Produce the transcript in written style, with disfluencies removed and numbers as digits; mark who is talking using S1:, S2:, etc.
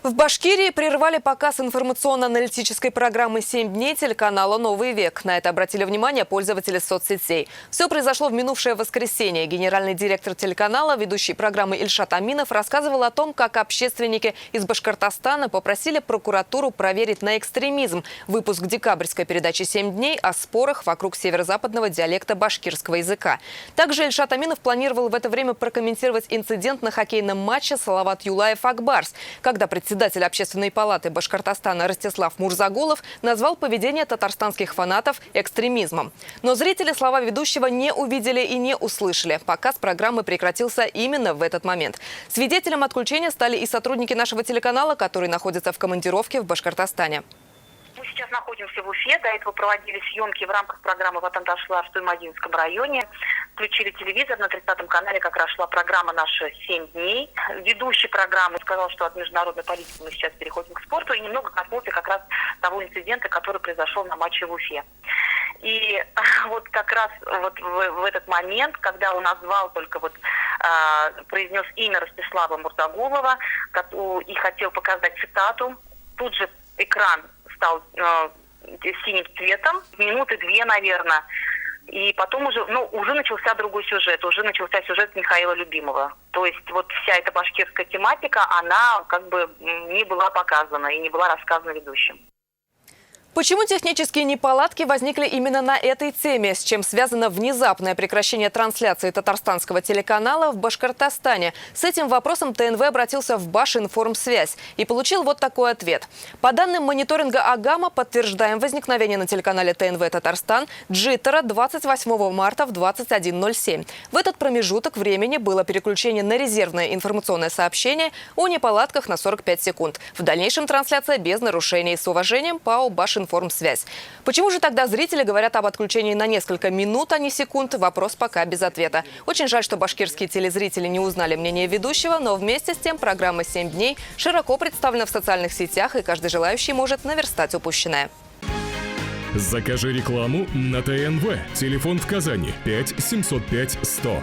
S1: В Башкирии прервали показ информационно-аналитической программы «7 дней» телеканала «Новый век». На это обратили внимание пользователи соцсетей. Все произошло в минувшее воскресенье. Генеральный директор телеканала, ведущий программы Ильшат Аминов, рассказывал о том, как общественники из Башкортостана попросили прокуратуру проверить на экстремизм выпуск декабрьской передачи «7 дней» о спорах вокруг северо-западного диалекта башкирского языка. Также Ильшат Аминов планировал в это время прокомментировать инцидент на хоккейном матче «Салават Юлаев-Акбарс», когда председатель Общественной палаты Башкортостана Ростислав Мурзагулов назвал поведение татарстанских фанатов экстремизмом. Но зрители слова ведущего не увидели и не услышали. Показ программы прекратился именно в этот момент. Свидетелем отключения стали и сотрудники нашего телеканала, которые находятся в командировке в Башкортостане.
S2: Мы сейчас находимся в Уфе. До этого проводили съемки в рамках программы «Ватан шла» в Туймазинском районе. Включили телевизор, на 30-м канале как раз шла программа наша «7 дней». Ведущий программы сказал, что от международной политики мы сейчас переходим к спорту, и немного коснулся как раз того инцидента, который произошел на матче в Уфе. И вот как раз вот в этот момент, когда он назвал только произнес имя Ростислава Мурзагулова и хотел показать цитату, тут же экран стал синим цветом, минуты две, наверное. И потом уже начался другой сюжет, уже начался сюжет Михаила Любимова. То есть вот вся эта башкирская тематика, она как бы не была показана и не была рассказана ведущим.
S1: Почему технические неполадки возникли именно на этой теме? С чем связано внезапное прекращение трансляции татарстанского телеканала в Башкортостане? С этим вопросом ТНВ обратился в Башинформсвязь и получил вот такой ответ. По данным мониторинга Агама, подтверждаем возникновение на телеканале ТНВ Татарстан джиттера 28 марта в 21:07. В этот промежуток времени было переключение на резервное информационное сообщение о неполадках на 45 секунд. В дальнейшем трансляция без нарушений. С уважением, ПАО Башинформсвязь. Почему же тогда зрители говорят об отключении на несколько минут, а не секунд? Вопрос пока без ответа. Очень жаль, что башкирские телезрители не узнали мнение ведущего, но вместе с тем программа «7 дней» широко представлена в социальных сетях, и каждый желающий может наверстать упущенное.
S3: Закажи рекламу на ТНВ. Телефон в Казани 5 705 100.